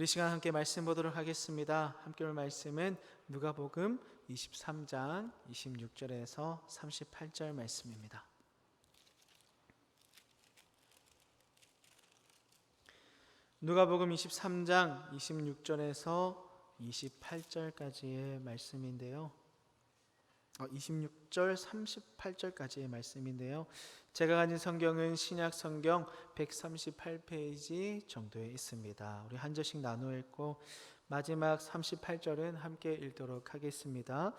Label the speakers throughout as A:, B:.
A: 우리 시간 함께 말씀 보도록 하겠습니다. 함께 볼 말씀은 누가복음 23장 26절에서 38절 말씀입니다. 누가복음 23장 26절에서 28절까지의 말씀인데요. 26절 38절까지의 말씀인데요. 제가 가진 성경은 신약 성경 138페이지 정도에 있습니다. 우리 한 절씩 나누어 읽고 마지막 38절은 함께 읽도록 하겠습니다.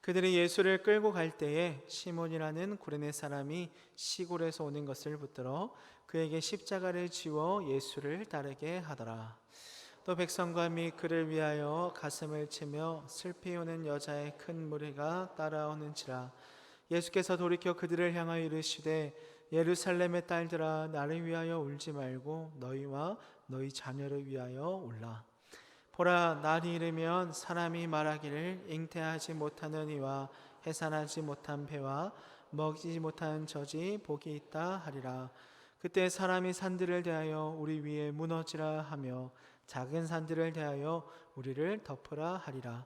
A: 그들이 예수를 끌고 갈 때에 시몬이라는 구레네 사람이 시골에서 오는 것을 붙들어 그에게 십자가를 지워 예수를 따르게 하더라. 또 백성과 및 그를 위하여 가슴을 치며 슬피 우는 여자의 큰 무리가 따라오는지라. 예수께서 돌이켜 그들을 향하여 이르시되 예루살렘의 딸들아, 나를 위하여 울지 말고 너희와 너희 자녀를 위하여 울라. 보라, 날이 이르면 사람이 말하기를 잉태하지 못하는 이와 해산하지 못한 배와 먹이지 못한 젖이 복이 있다 하리라. 그때 사람이 산들을 대하여 우리 위에 무너지라 하며 작은 산들을 대하여 우리를 덮으라 하리라.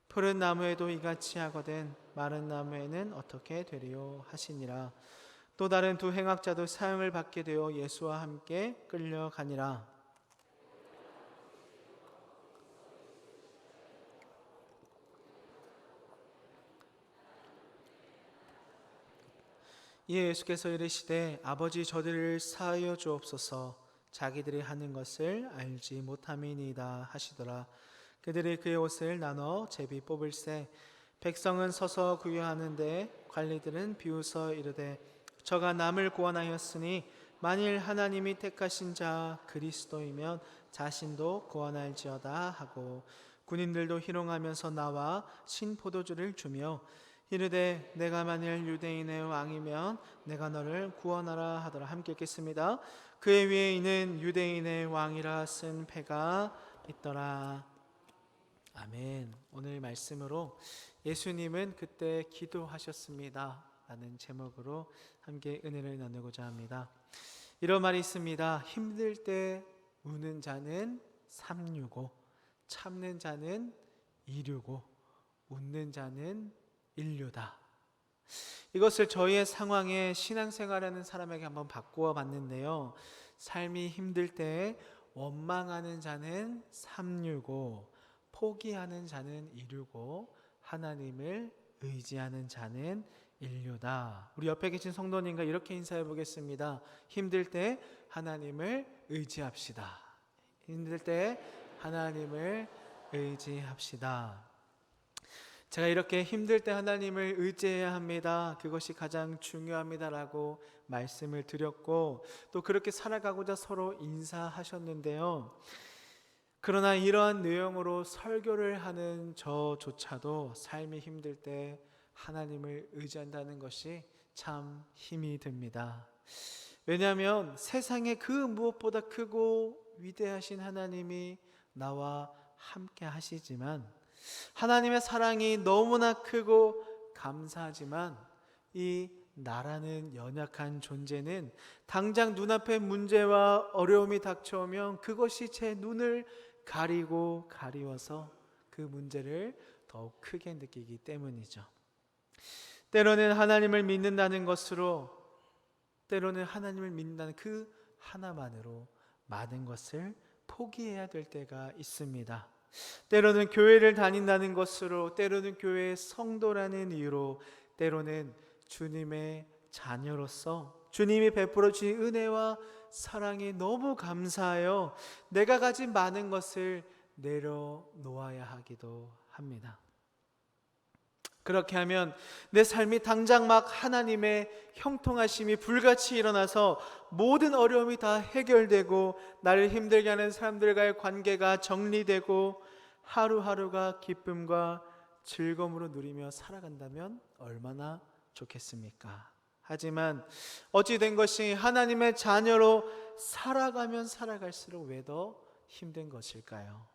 A: 푸른 나무에도 이같이 하거든 마른 나무에는 어떻게 되리요 하시니라. 또 다른 두 행악자도 사형을 받게 되어 예수와 함께 끌려가니라. 이에 예수께서 이르시되 아버지, 저들을 사하여 주옵소서. 자기들이 하는 것을 알지 못함이니이다 하시더라. 그들이 그의 옷을 나눠 제비 뽑을새 백성은 서서 구유하는데 관리들은 비웃어 이르되 저가 남을 구원하였으니 만일 하나님이 택하신 자 그리스도이면 자신도 구원할지어다 하고, 군인들도 희롱하면서 나와 신포도주를 주며 이르되 내가 만일 유대인의 왕이면 내가 너를 구원하라 하더라. 함께 읽겠습니다. 그의 위에 있는 유대인의 왕이라 쓴 패가 있더라. 아멘. 오늘 말씀으로 예수님은 그때 기도하셨습니다 라는 제목으로 함께 은혜를 나누고자 합니다. 이런 말이 있습니다. 힘들 때 우는 자는 365, 참는 자는 265, 웃는 자는 1류다. 이것을 저희의 상황에 신앙생활하는 사람에게 한번 바꾸어 봤는데요. 삶이 힘들 때 원망하는 자는 365, 포기하는 자는 265, 하나님을 의지하는 자는 1류다. 우리 옆에 계신 성도님과 이렇게 인사해 보겠습니다. 힘들 때 하나님을 의지합시다. 힘들 때 하나님을 의지합시다. 제가 이렇게 힘들 때 하나님을 의지해야 합니다, 그것이 가장 중요합니다라고 말씀을 드렸고, 또 그렇게 살아가고자 서로 인사하셨는데요. 그러나 이러한 내용으로 설교를 하는 저조차도 삶이 힘들 때 하나님을 의지한다는 것이 참 힘이 듭니다. 왜냐하면 세상에 그 무엇보다 크고 위대하신 하나님이 나와 함께 하시지만, 하나님의 사랑이 너무나 크고 감사하지만 이 나라는 연약한 존재는 당장 눈앞에 문제와 어려움이 닥쳐오면 그것이 제 눈을 가리워서 그 문제를 더욱 크게 느끼기 때문이죠. 때로는 하나님을 믿는다는 것으로, 때로는 하나님을 믿는다는 그 하나만으로 많은 것을 포기해야 될 때가 있습니다. 때로는 교회를 다닌다는 것으로, 때로는 교회의 성도라는 이유로, 때로는 주님의 자녀로서 주님이 베풀어 주신 은혜와 사랑이 너무 감사하여 내가 가진 많은 것을 내려놓아야 하기도 합니다. 그렇게 하면 내 삶이 당장 막 하나님의 형통하심이 불같이 일어나서 모든 어려움이 다 해결되고 나를 힘들게 하는 사람들과의 관계가 정리되고 하루하루가 기쁨과 즐거움으로 누리며 살아간다면 얼마나 좋겠습니까? 하지만 어찌 된 것이 하나님의 자녀로 살아가면 살아갈수록 왜 더 힘든 것일까요?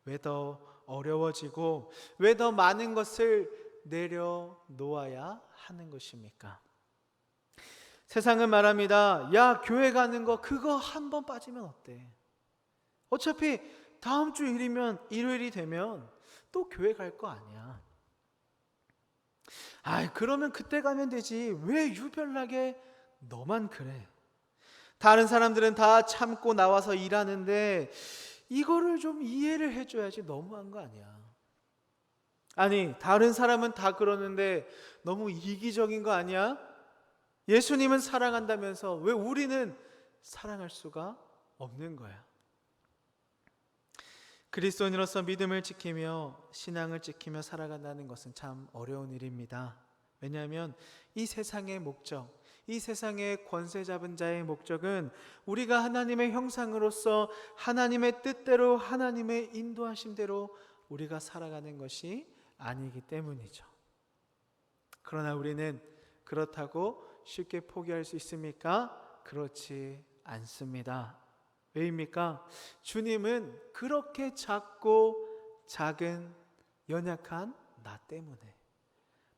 A: 왜 더 어려워지고 왜 더 많은 것을 내려놓아야 하는 것입니까? 세상은 말합니다. 야, 교회 가는 거 그거 한 번 빠지면 어때? 어차피 다음 주 일요일이 되면 또 교회 갈 거 아니야. 그러면 그때 가면 되지. 왜 유별나게 너만 그래? 다른 사람들은 다 참고 나와서 일하는데 이거를 좀 이해를 해줘야지. 너무한 거 아니야. 아니, 다른 사람은 다 그러는데 너무 이기적인 거 아니야? 예수님은 사랑한다면서 왜 우리는 사랑할 수가 없는 거야? 그리스도인으로서 믿음을 지키며 신앙을 지키며 살아간다는 것은 참 어려운 일입니다. 왜냐하면 이 세상의 목적, 이 세상의 권세 잡은 자의 목적은 우리가 하나님의 형상으로서 하나님의 뜻대로 하나님의 인도하심대로 우리가 살아가는 것이 아니기 때문이죠. 그러나 우리는 그렇다고 쉽게 포기할 수 있습니까? 그렇지 않습니다. 왜입니까? 주님은 그렇게 작고 작은 연약한 나 때문에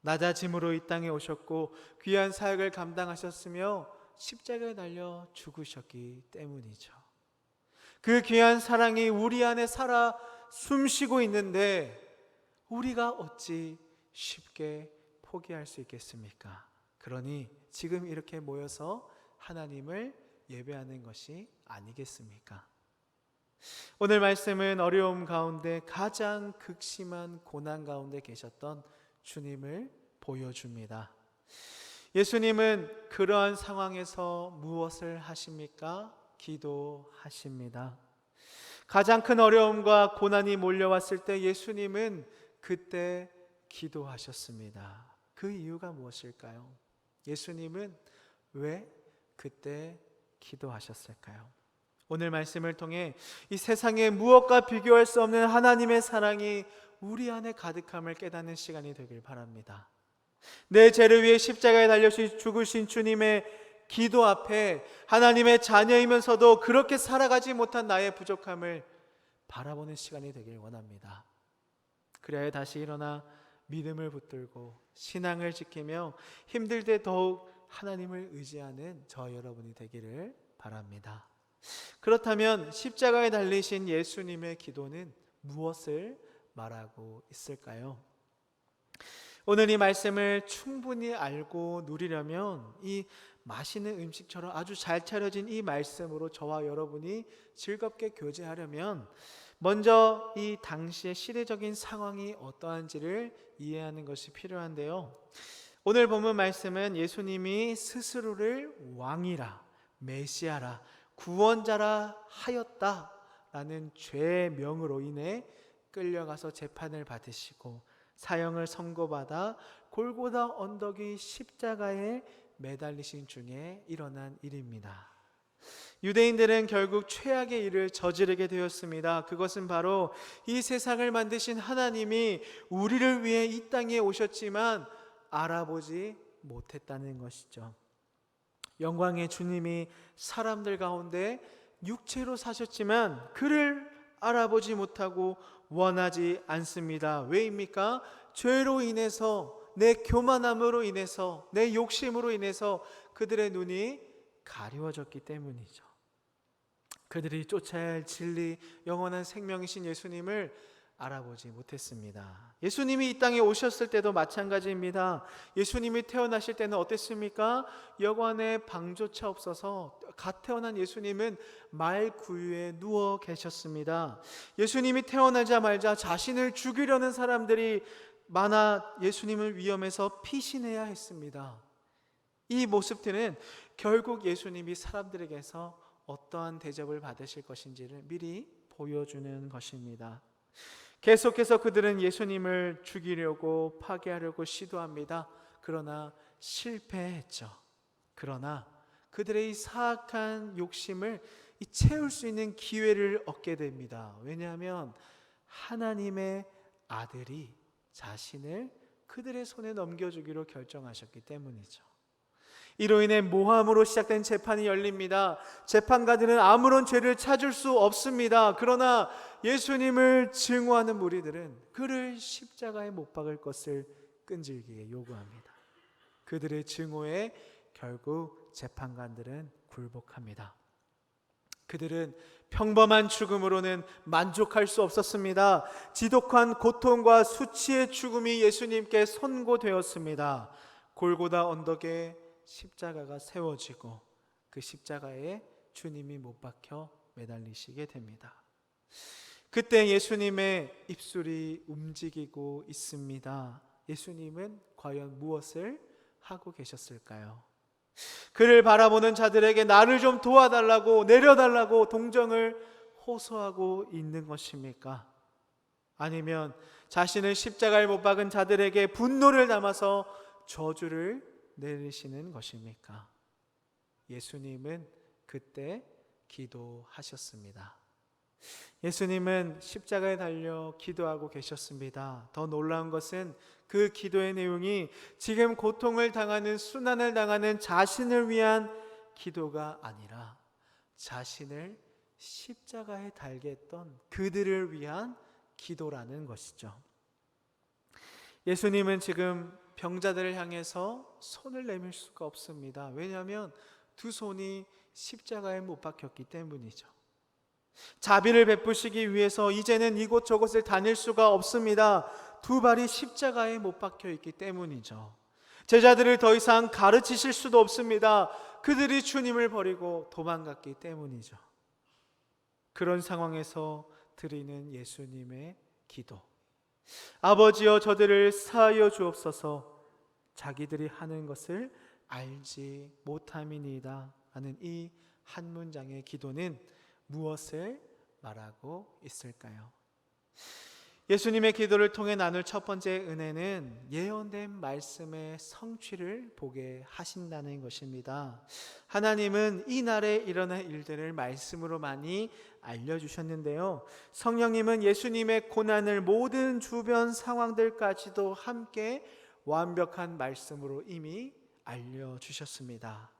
A: 낮아짐으로 이 땅에 오셨고 귀한 사역을 감당하셨으며 십자가에 달려 죽으셨기 때문이죠. 그 귀한 사랑이 우리 안에 살아 숨쉬고 있는데 우리가 어찌 쉽게 포기할 수 있겠습니까? 그러니 지금 이렇게 모여서 하나님을 예배하는 것이 아니겠습니까? 오늘 말씀은 어려움 가운데 가장 극심한 고난 가운데 계셨던 주님을 보여줍니다. 예수님은 그러한 상황에서 무엇을 하십니까? 기도하십니다. 가장 큰 어려움과 고난이 몰려왔을 때 예수님은 그때 기도하셨습니다. 그 이유가 무엇일까요? 예수님은 왜 그때 기도하셨을까요? 오늘 말씀을 통해 이 세상의 무엇과 비교할 수 없는 하나님의 사랑이 우리 안에 가득함을 깨닫는 시간이 되길 바랍니다. 내 죄를 위해 십자가에 달려 죽으신 주님의 기도 앞에 하나님의 자녀이면서도 그렇게 살아가지 못한 나의 부족함을 바라보는 시간이 되길 원합니다. 그래야 다시 일어나 믿음을 붙들고 신앙을 지키며 힘들 때 더욱 하나님을 의지하는 저 여러분이 되기를 바랍니다. 그렇다면 십자가에 달리신 예수님의 기도는 무엇을 말하고 있을까요? 오늘 이 말씀을 충분히 알고 누리려면 이 맛있는 음식처럼 아주 잘 차려진 이 말씀으로 저와 여러분이 즐겁게 교제하려면 먼저 이 당시의 시대적인 상황이 어떠한지를 이해하는 것이 필요한데요. 오늘 본문 말씀은 예수님이 스스로를 왕이라, 메시아라, 구원자라 하였다라는 죄명으로 인해 끌려가서 재판을 받으시고 사형을 선고받아 골고다 언덕의 십자가에 매달리신 중에 일어난 일입니다. 유대인들은 결국 최악의 일을 저지르게 되었습니다. 그것은 바로 이 세상을 만드신 하나님이 우리를 위해 이 땅에 오셨지만 알아보지 못했다는 것이죠. 영광의 주님이 사람들 가운데 육체로 사셨지만 그를 알아보지 못하고 원하지 않습니다. 왜입니까? 죄로 인해서, 내 교만함으로 인해서, 내 욕심으로 인해서 그들의 눈이 가리워졌기 때문이죠. 그들이 쫓아야 할 진리, 영원한 생명이신 예수님을 알아보지 못했습니다. 예수님이 이 땅에 오셨을 때도 마찬가지입니다. 예수님이 태어나실 때는 어땠습니까? 여관에 방조차 없어서 갓 태어난 예수님은 말 구유에 누워 계셨습니다. 예수님이 태어나자마자 자신을 죽이려는 사람들이 많아 예수님을 위험해서 피신해야 했습니다. 이 모습들은 결국 예수님이 사람들에게서 어떠한 대접을 받으실 것인지를 미리 보여주는 것입니다. 계속해서 그들은 예수님을 죽이려고 파괴하려고 시도합니다. 그러나 실패했죠. 그러나 그들의 이 사악한 욕심을 채울 수 있는 기회를 얻게 됩니다. 왜냐하면 하나님의 아들이 자신을 그들의 손에 넘겨주기로 결정하셨기 때문이죠. 이로 인해 모함으로 시작된 재판이 열립니다. 재판관들은 아무런 죄를 찾을 수 없습니다. 그러나 예수님을 증오하는 무리들은 그를 십자가에 못 박을 것을 끈질기게 요구합니다. 그들의 증오에 결국 재판관들은 굴복합니다. 그들은 평범한 죽음으로는 만족할 수 없었습니다. 지독한 고통과 수치의 죽음이 예수님께 선고되었습니다. 골고다 언덕에 십자가가 세워지고 그 십자가에 주님이 못 박혀 매달리시게 됩니다. 그때 예수님의 입술이 움직이고 있습니다. 예수님은 과연 무엇을 하고 계셨을까요? 그를 바라보는 자들에게 나를 좀 도와달라고, 내려달라고 동정을 호소하고 있는 것입니까? 아니면 자신을 십자가에 못 박은 자들에게 분노를 담아서 저주를 내리시는 것입니까? 예수님은 그때 기도하셨습니다. 예수님은 십자가에 달려 기도하고 계셨습니다. 더 놀라운 것은 그 기도의 내용이 지금 고통을 당하는, 순환을 당하는 자신을 위한 기도가 아니라 자신을 십자가에 달게 했던 그들을 위한 기도라는 것이죠. 예수님은 지금 병자들을 향해서 손을 내밀 수가 없습니다. 왜냐하면 두 손이 십자가에 못 박혔기 때문이죠. 자비를 베푸시기 위해서 이제는 이곳저곳을 다닐 수가 없습니다. 두 발이 십자가에 못 박혀 있기 때문이죠. 제자들을 더 이상 가르치실 수도 없습니다. 그들이 주님을 버리고 도망갔기 때문이죠. 그런 상황에서 드리는 예수님의 기도. 아버지여 저들을 사하여 주옵소서. 자기들이 하는 것을 알지 못함이니이다 하는 이 한 문장의 기도는 무엇을 말하고 있을까요? 예수님의 기도를 통해 나눌 첫 번째 은혜는 예언된 말씀의 성취를 보게 하신다는 것입니다. 하나님은 이 날에 일어날 일들을 말씀으로 많이 알려주셨는데요, 성령님은 예수님의 고난을 모든 주변 상황들까지도 함께 완벽한 말씀으로 이미 알려주셨습니다.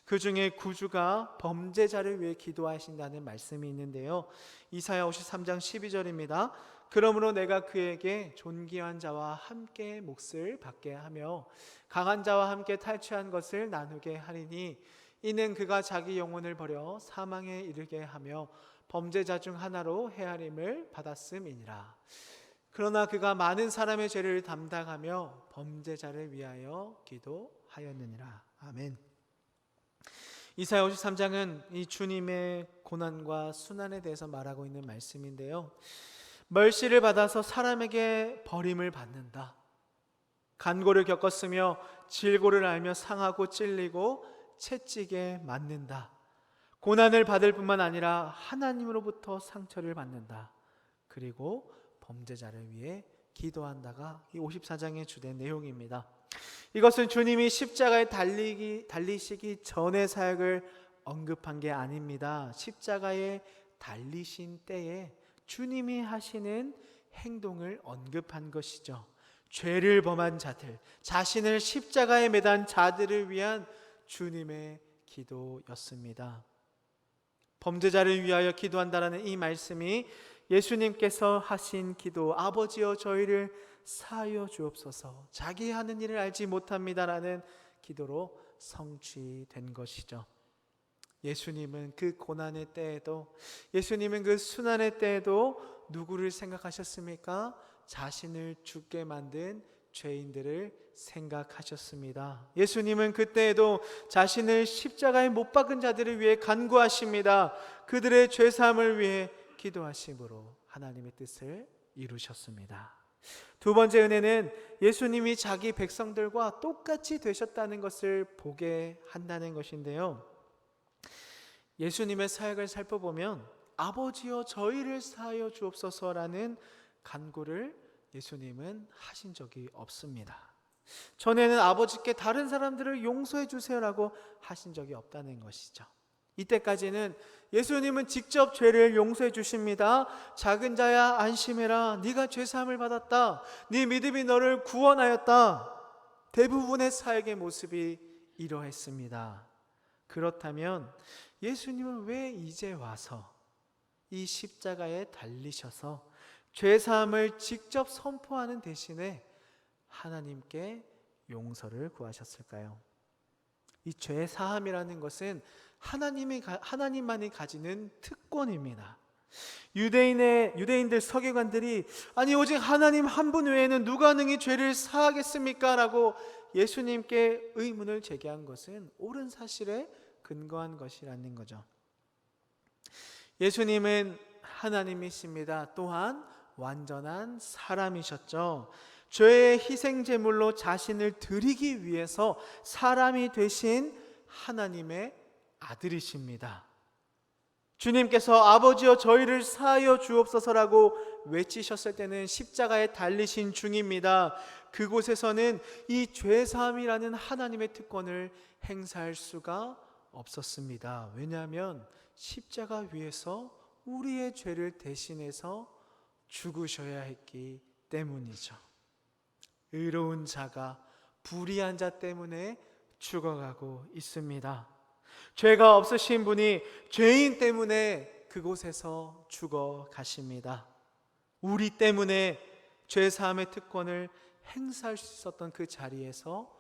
A: 그 중에 구주가 범죄자를 위해 기도하신다는 말씀이 있는데요, 이사야 53장 12절입니다. 그러므로 내가 그에게 존귀한 자와 함께 몫을 받게 하며 강한 자와 함께 탈취한 것을 나누게 하리니 이는 그가 자기 영혼을 버려 사망에 이르게 하며 범죄자 중 하나로 헤아림을 받았음이니라. 그러나 그가 많은 사람의 죄를 담당하며 범죄자를 위하여 기도하였느니라. 아멘. 이사야 53장은 이 주님의 고난과 순환에 대해서 말하고 있는 말씀인데요, 멸시를 받아서 사람에게 버림을 받는다, 간고를 겪었으며 질고를 알며 상하고 찔리고 채찍에 맞는다, 고난을 받을 뿐만 아니라 하나님으로부터 상처를 받는다, 그리고 범죄자를 위해 기도한다가 이 54장의 주된 내용입니다. 이것은 주님이 십자가에 달리시기 전의 사역을 언급한 게 아닙니다. 십자가에 달리신 때에 주님이 하시는 행동을 언급한 것이죠. 죄를 범한 자들, 자신을 십자가에 매단 자들을 위한 주님의 기도였습니다. 범죄자를 위하여 기도한다라는 이 말씀이 예수님께서 하신 기도, 아버지여 저희를 사하여 주옵소서, 자기 하는 일을 알지 못합니다라는 기도로 성취된 것이죠. 예수님은 그 고난의 때에도, 예수님은 그 순환의 때에도 누구를 생각하셨습니까? 자신을 죽게 만든 죄인들을 생각하셨습니다. 예수님은 그때에도 자신을 십자가에 못 박은 자들을 위해 간구하십니다. 그들의 죄사함을 위해 기도하심으로 하나님의 뜻을 이루셨습니다. 두 번째 은혜는 예수님이 자기 백성들과 똑같이 되셨다는 것을 보게 한다는 것인데요, 예수님의 사역을 살펴보면 아버지여 저희를 사하여 주옵소서라는 간구를 예수님은 하신 적이 없습니다. 전에는 아버지께 다른 사람들을 용서해 주세요라고 하신 적이 없다는 것이죠. 이때까지는 예수님은 직접 죄를 용서해 주십니다. 작은 자야 안심해라, 네가 죄사함을 받았다, 네 믿음이 너를 구원하였다. 대부분의 사역의 모습이 이러했습니다. 그렇다면 예수님은 왜 이제 와서 이 십자가에 달리셔서 죄사함을 직접 선포하는 대신에 하나님께 용서를 구하셨을까요? 이 죄 사함이라는 것은 하나님만이 가지는 특권입니다. 유대인들 서기관들이 아니 오직 하나님 한 분 외에는 누가 능히 죄를 사하겠습니까? 라고 예수님께 의문을 제기한 것은 옳은 사실에 근거한 것이라는 거죠. 예수님은 하나님이십니다. 또한 완전한 사람이셨죠. 죄의 희생제물로 자신을 드리기 위해서 사람이 되신 하나님의 아들이십니다. 주님께서 아버지여 저희를 사하여 주옵소서라고 외치셨을 때는 십자가에 달리신 중입니다. 그곳에서는 이 죄사함이라는 하나님의 특권을 행사할 수가 없었습니다. 왜냐하면 십자가 위에서 우리의 죄를 대신해서 죽으셔야 했기 때문이죠. 의로운 자가 불의한 자 때문에 죽어가고 있습니다. 죄가 없으신 분이 죄인 때문에 그곳에서 죽어 가십니다. 우리 때문에 죄사함의 특권을 행사할 수 있었던 그 자리에서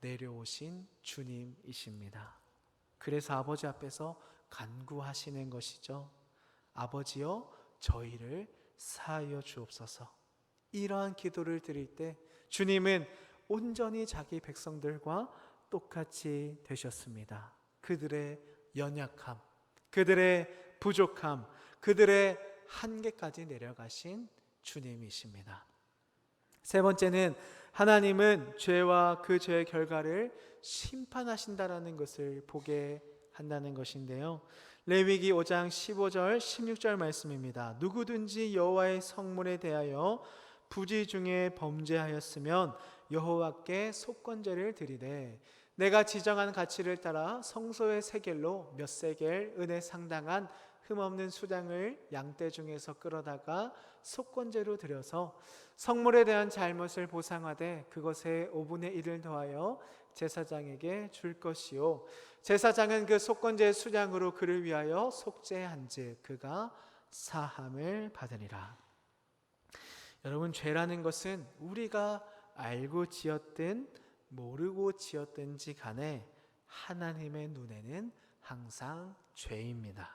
A: 내려오신 주님이십니다. 그래서 아버지 앞에서 간구하시는 것이죠. 아버지여 저희를 사하여 주옵소서. 이러한 기도를 드릴 때 주님은 온전히 자기 백성들과 똑같이 되셨습니다. 그들의 연약함, 그들의 부족함, 그들의 한계까지 내려가신 주님이십니다. 세 번째는 하나님은 죄와 그 죄의 결과를 심판하신다라는 것을 보게 한다는 것인데요. 레위기 5장 15절 16절 말씀입니다. 누구든지 여호와의 성물에 대하여 부지 중에 범죄하였으면 여호와께 속건제를 드리되 내가 지정한 가치를 따라 성소의 세겔로 몇 세겔 은에 상당한 흠없는 수량을 양떼 중에서 끌어다가 속건제로 드려서 성물에 대한 잘못을 보상하되 그것에 5분의 1을 더하여 제사장에게 줄 것이요 제사장은 그 속건제의 수량으로 그를 위하여 속죄한즉 그가 사함을 받으리라. 여러분, 죄라는 것은 우리가 알고 지었든 모르고 지었든지 간에 하나님의 눈에는 항상 죄입니다.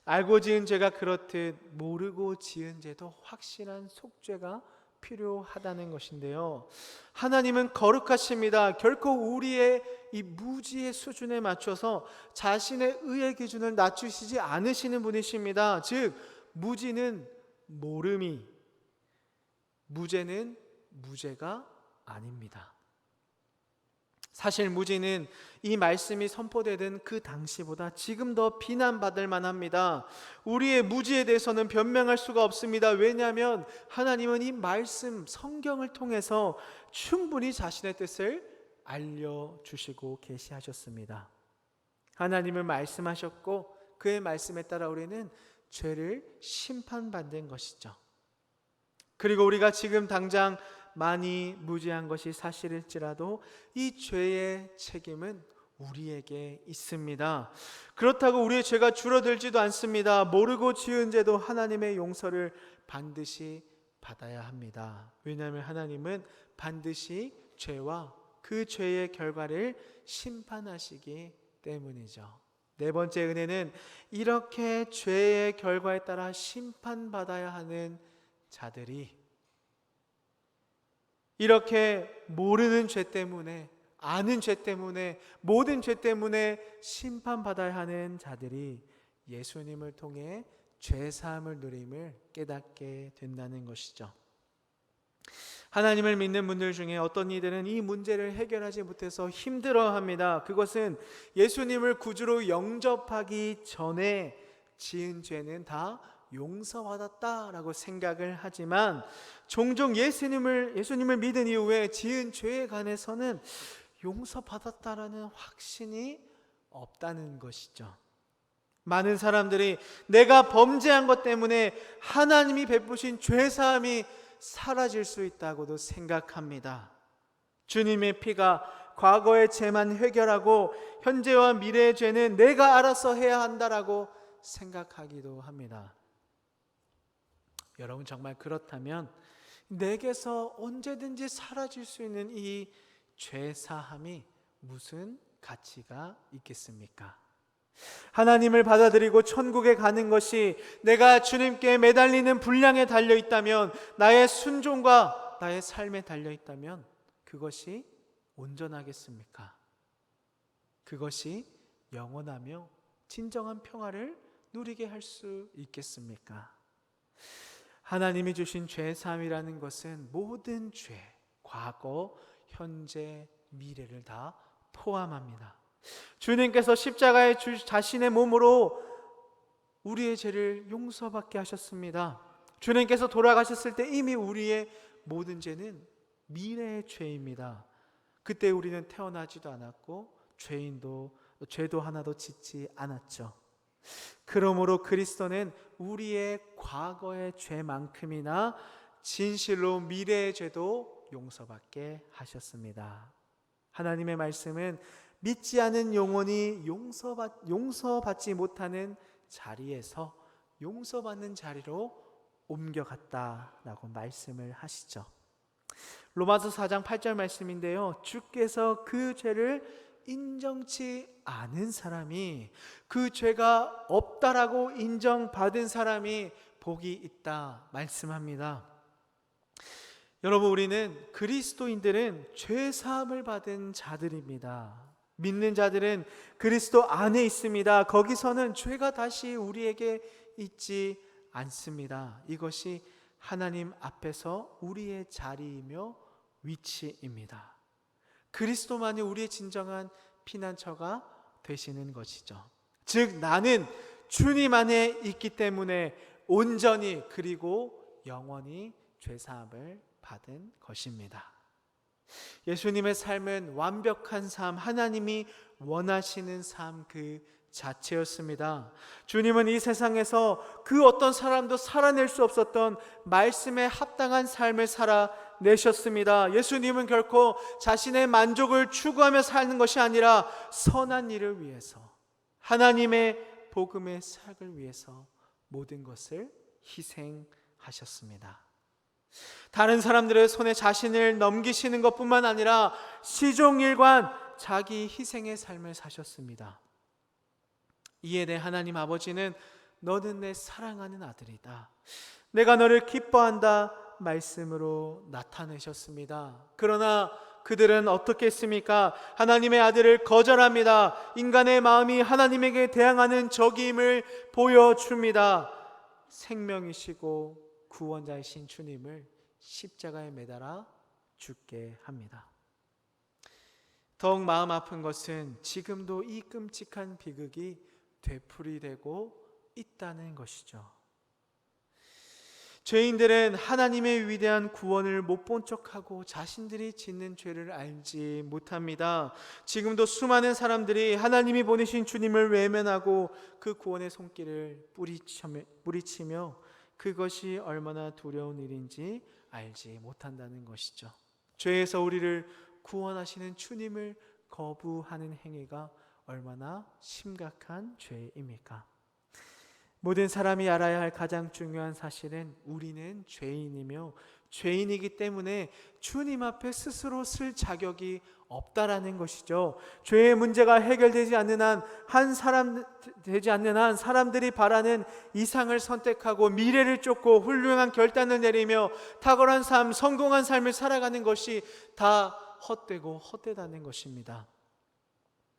A: 알고 지은 죄가 그렇듯 모르고 지은 죄도 확실한 속죄가 필요하다는 것인데요. 하나님은 거룩하십니다. 결코 우리의 이 무지의 수준에 맞춰서 자신의 의의 기준을 낮추시지 않으시는 분이십니다. 즉 무지는 모름이, 무죄는 무죄가 아닙니다. 사실 무지는 이 말씀이 선포되던 그 당시보다 지금 더 비난받을 만합니다. 우리의 무지에 대해서는 변명할 수가 없습니다. 왜냐하면 하나님은 이 말씀 성경을 통해서 충분히 자신의 뜻을 알려주시고 계시하셨습니다. 하나님은 말씀하셨고 그의 말씀에 따라 우리는 죄를 심판받는 것이죠. 그리고 우리가 지금 당장 많이 무지한 것이 사실일지라도 이 죄의 책임은 우리에게 있습니다. 그렇다고 우리의 죄가 줄어들지도 않습니다. 모르고 지은 죄도 하나님의 용서를 반드시 받아야 합니다. 왜냐하면 하나님은 반드시 죄와 그 죄의 결과를 심판하시기 때문이죠. 네 번째 은혜는 이렇게 죄의 결과에 따라 심판받아야 하는 자들이 이렇게 모르는 죄 때문에, 아는 죄 때문에, 모든 죄 때문에 심판받아야 하는 자들이 예수님을 통해 죄사함을 누림을 깨닫게 된다는 것이죠. 하나님을 믿는 분들 중에 어떤 이들은 이 문제를 해결하지 못해서 힘들어합니다. 그것은 예수님을 구주로 영접하기 전에 지은 죄는 다 용서받았다라고 생각을 하지만 종종 예수님을 믿은 이후에 지은 죄에 관해서는 용서받았다라는 확신이 없다는 것이죠. 많은 사람들이 내가 범죄한 것 때문에 하나님이 베푸신 죄사함이 사라질 수 있다고도 생각합니다. 주님의 피가 과거의 죄만 해결하고 현재와 미래의 죄는 내가 알아서 해야 한다라고 생각하기도 합니다. 여러분, 정말 그렇다면 내게서 언제든지 사라질 수 있는 이 죄사함이 무슨 가치가 있겠습니까? 하나님을 받아들이고 천국에 가는 것이 내가 주님께 매달리는 분량에 달려 있다면, 나의 순종과 나의 삶에 달려 있다면 그것이 온전하겠습니까? 그것이 영원하며 진정한 평화를 누리게 할 수 있겠습니까? 하나님이 주신 죄 사함이라는 것은 모든 죄, 과거, 현재, 미래를 다 포함합니다. 주님께서 십자가에 자신의 몸으로 우리의 죄를 용서받게 하셨습니다. 주님께서 돌아가셨을 때 이미 우리의 모든 죄는 미래의 죄입니다. 그때 우리는 태어나지도 않았고 죄도 하나도 짓지 않았죠. 그러므로 그리스도는 우리의 과거의 죄만큼이나 진실로 미래의 죄도 용서받게 하셨습니다. 하나님의 말씀은 믿지 않은 영혼이 용서받지 못하는 자리에서 용서받는 자리로 옮겨갔다라고 말씀을 하시죠. 로마서 4장 8절 말씀인데요, 주께서 그 죄를 인정치 않은 사람이, 그 죄가 없다라고 인정받은 사람이 복이 있다 말씀합니다. 여러분, 우리는 그리스도인들은 죄 사함을 받은 자들입니다. 믿는 자들은 그리스도 안에 있습니다. 거기서는 죄가 다시 우리에게 있지 않습니다. 이것이 하나님 앞에서 우리의 자리이며 위치입니다. 그리스도만이 우리의 진정한 피난처가 되시는 것이죠. 즉, 나는 주님 안에 있기 때문에 온전히 그리고 영원히 죄사함을 받은 것입니다. 예수님의 삶은 완벽한 삶, 하나님이 원하시는 삶 그 자체였습니다. 주님은 이 세상에서 그 어떤 사람도 살아낼 수 없었던 말씀에 합당한 삶을 살아내셨습니다. 예수님은 결코 자신의 만족을 추구하며 사는 것이 아니라 선한 일을 위해서, 하나님의 복음의 사역을 위해서 모든 것을 희생하셨습니다. 다른 사람들의 손에 자신을 넘기시는 것뿐만 아니라 시종일관 자기 희생의 삶을 사셨습니다. 이에 대해 하나님 아버지는 너는 내 사랑하는 아들이다, 내가 너를 기뻐한다 말씀으로 나타내셨습니다. 그러나 그들은 어떻게 했습니까? 하나님의 아들을 거절합니다. 인간의 마음이 하나님에게 대항하는 적임을 보여줍니다. 생명이시고 구원자이신 주님을 십자가에 매달아 죽게 합니다. 더욱 마음 아픈 것은 지금도 이 끔찍한 비극이 되풀이되고 있다는 것이죠. 죄인들은 하나님의 위대한 구원을 못 본 척하고 자신들이 짓는 죄를 알지 못합니다. 지금도 수많은 사람들이 하나님이 보내신 주님을 외면하고 그 구원의 손길을 뿌리치며 그것이 얼마나 두려운 일인지 알지 못한다는 것이죠. 죄에서 우리를 구원하시는 주님을 거부하는 행위가 얼마나 심각한 죄입니까? 모든 사람이 알아야 할 가장 중요한 사실은 우리는 죄인이며 죄인이기 때문에 주님 앞에 스스로 쓸 자격이 없다라는 것이죠. 죄의 문제가 해결되지 않는 한 사람들이 바라는 이상을 선택하고 미래를 쫓고 훌륭한 결단을 내리며 탁월한 삶, 성공한 삶을 살아가는 것이 다 헛되고 헛되다는 것입니다.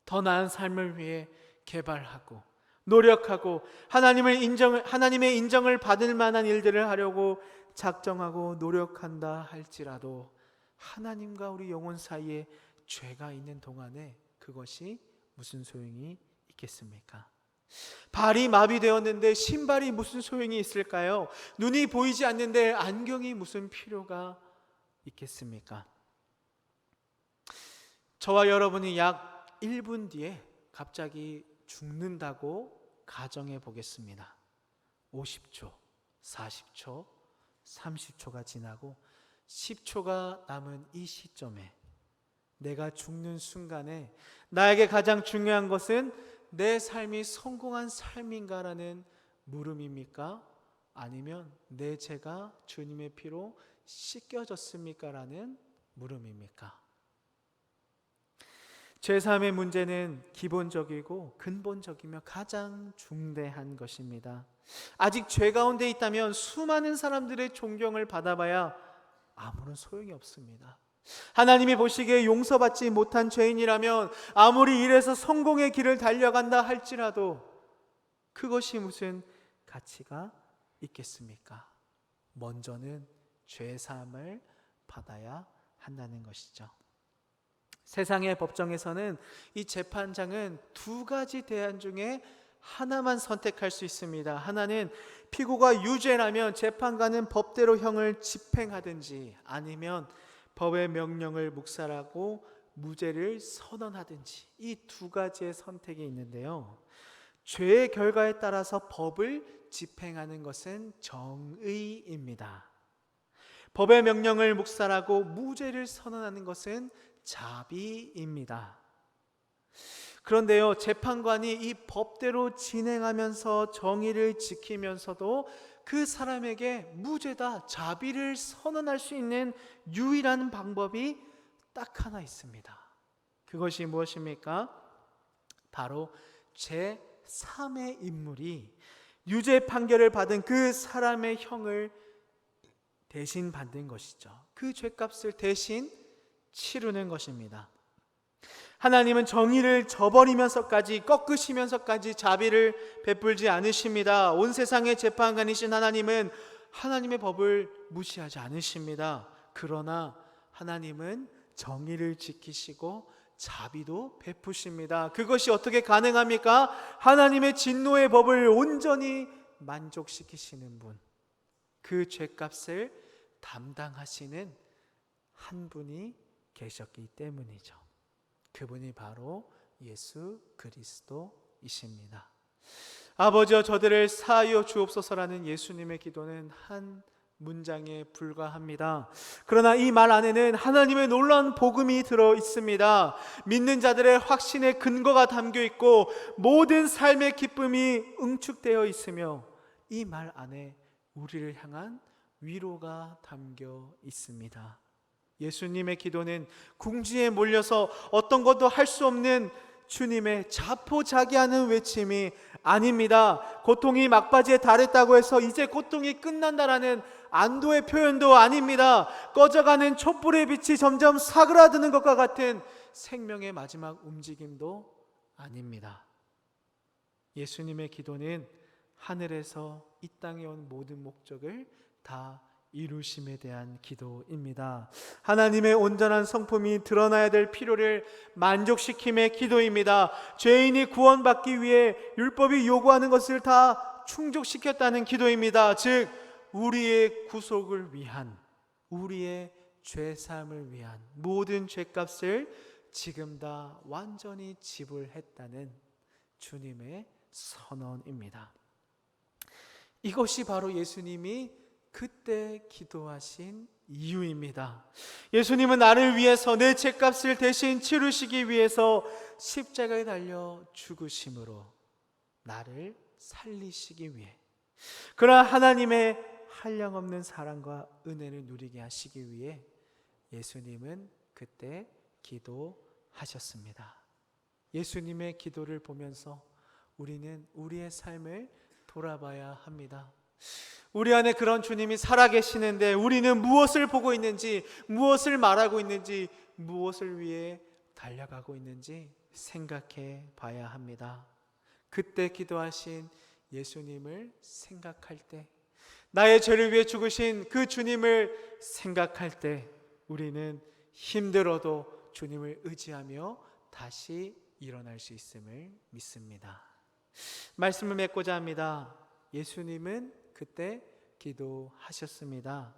A: 더 나은 삶을 위해 개발하고 노력하고 하나님의 인정을 받을 만한 일들을 하려고 작정하고 노력한다 할지라도 하나님과 우리 영혼 사이에 죄가 있는 동안에 그것이 무슨 소용이 있겠습니까? 발이 마비되었는데 신발이 무슨 소용이 있을까요? 눈이 보이지 않는데 안경이 무슨 필요가 있겠습니까? 저와 여러분이 약 1분 뒤에 갑자기 죽는다고 가정해 보겠습니다. 50초, 40초, 30초가 지나고 10초가 남은 이 시점에 내가 죽는 순간에 나에게 가장 중요한 것은 내 삶이 성공한 삶인가라는 물음입니까? 아니면 내 죄가 주님의 피로 씻겨졌습니까? 라는 물음입니까? 죄사함의 문제는 기본적이고 근본적이며 가장 중대한 것입니다. 아직 죄 가운데 있다면 수많은 사람들의 존경을 받아봐야 아무런 소용이 없습니다. 하나님이 보시기에 용서받지 못한 죄인이라면 아무리 이래서 성공의 길을 달려간다 할지라도 그것이 무슨 가치가 있겠습니까? 먼저는 죄사함을 받아야 한다는 것이죠. 세상의 법정에서는 이 재판장은 두 가지 대안 중에 하나만 선택할 수 있습니다. 하나는 피고가 유죄라면 재판관은 법대로 형을 집행하든지 아니면 법의 명령을 묵살하고 무죄를 선언하든지, 이 두 가지의 선택이 있는데요, 죄의 결과에 따라서 법을 집행하는 것은 정의입니다. 법의 명령을 묵살하고 무죄를 선언하는 것은 자비입니다. 그런데요, 재판관이 이 법대로 진행하면서 정의를 지키면서도 그 사람에게 무죄다, 자비를 선언할 수 있는 유일한 방법이 딱 하나 있습니다. 그것이 무엇입니까? 바로 제3의 인물이 유죄 판결을 받은 그 사람의 형을 대신 받는 것이죠. 그 죄값을 대신 치르는 것입니다. 하나님은 정의를 저버리면서까지, 꺾으시면서까지 자비를 베풀지 않으십니다. 온 세상의 재판관이신 하나님은 하나님의 법을 무시하지 않으십니다. 그러나 하나님은 정의를 지키시고 자비도 베푸십니다. 그것이 어떻게 가능합니까? 하나님의 진노의 법을 온전히 만족시키시는 분, 그 죄값을 담당하시는 한 분이 계셨기 때문이죠. 그분이 바로 예수 그리스도이십니다. 아버지여 저들을 사하여 주옵소서라는 예수님의 기도는 한 문장에 불과합니다. 그러나 이 말 안에는 하나님의 놀라운 복음이 들어 있습니다. 믿는 자들의 확신의 근거가 담겨 있고 모든 삶의 기쁨이 응축되어 있으며 이 말 안에 우리를 향한 위로가 담겨 있습니다. 예수님의 기도는 궁지에 몰려서 어떤 것도 할 수 없는 주님의 자포자기하는 외침이 아닙니다. 고통이 막바지에 달했다고 해서 이제 고통이 끝난다라는 안도의 표현도 아닙니다. 꺼져가는 촛불의 빛이 점점 사그라드는 것과 같은 생명의 마지막 움직임도 아닙니다. 예수님의 기도는 하늘에서 이 땅에 온 모든 목적을 다 이루심에 대한 기도입니다. 하나님의 온전한 성품이 드러나야 될 필요를 만족시킴의 기도입니다. 죄인이 구원받기 위해 율법이 요구하는 것을 다 충족시켰다는 기도입니다. 즉 우리의 구속을 위한, 우리의 죄사함을 위한 모든 죄값을 지금 다 완전히 지불했다는 주님의 선언입니다. 이것이 바로 예수님이 그때 기도하신 이유입니다. 예수님은 나를 위해서 내 죄값을 대신 치르시기 위해서 십자가에 달려 죽으심으로 나를 살리시기 위해, 그러나 하나님의 한량없는 사랑과 은혜를 누리게 하시기 위해 예수님은 그때 기도하셨습니다. 예수님의 기도를 보면서 우리는 우리의 삶을 돌아봐야 합니다. 우리 안에 그런 주님이 살아계시는데 우리는 무엇을 보고 있는지, 무엇을 말하고 있는지, 무엇을 위해 달려가고 있는지 생각해 봐야 합니다. 그때 기도하신 예수님을 생각할 때, 나의 죄를 위해 죽으신 그 주님을 생각할 때 우리는 힘들어도 주님을 의지하며 다시 일어날 수 있음을 믿습니다. 말씀을 맺고자 합니다. 예수님은 그때 기도하셨습니다.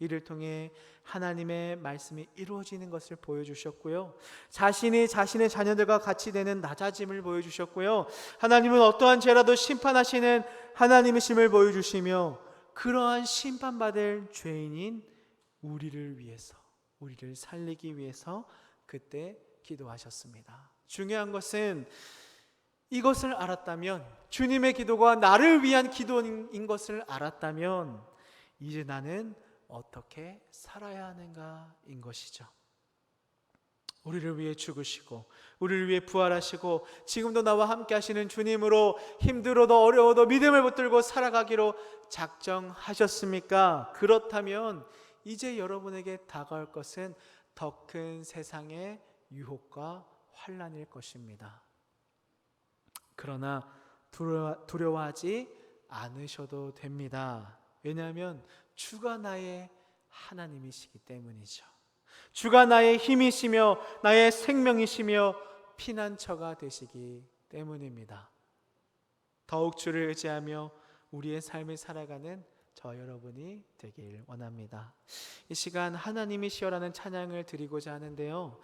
A: 이를 통해 하나님의 말씀이 이루어지는 것을 보여주셨고요, 자신이 자신의 자녀들과 같이 되는 낮아짐을 보여주셨고요, 하나님은 어떠한 죄라도 심판하시는 하나님이심을 보여주시며 그러한 심판받을 죄인인 우리를 위해서, 우리를 살리기 위해서 그때 기도하셨습니다. 중요한 것은 이것을 알았다면, 주님의 기도가 나를 위한 기도인 것을 알았다면 이제 나는 어떻게 살아야 하는가인 것이죠. 우리를 위해 죽으시고 우리를 위해 부활하시고 지금도 나와 함께 하시는 주님으로 힘들어도 어려워도 믿음을 붙들고 살아가기로 작정하셨습니까? 그렇다면 이제 여러분에게 다가올 것은 더 큰 세상의 유혹과 환난일 것입니다. 그러나 두려워하지 않으셔도 됩니다. 왜냐하면 주가 나의 하나님이시기 때문이죠. 주가 나의 힘이시며 나의 생명이시며 피난처가 되시기 때문입니다. 더욱 주를 의지하며 우리의 삶을 살아가는 저 여러분이 되길 원합니다. 이 시간 하나님이시여라는 찬양을 드리고자 하는데요,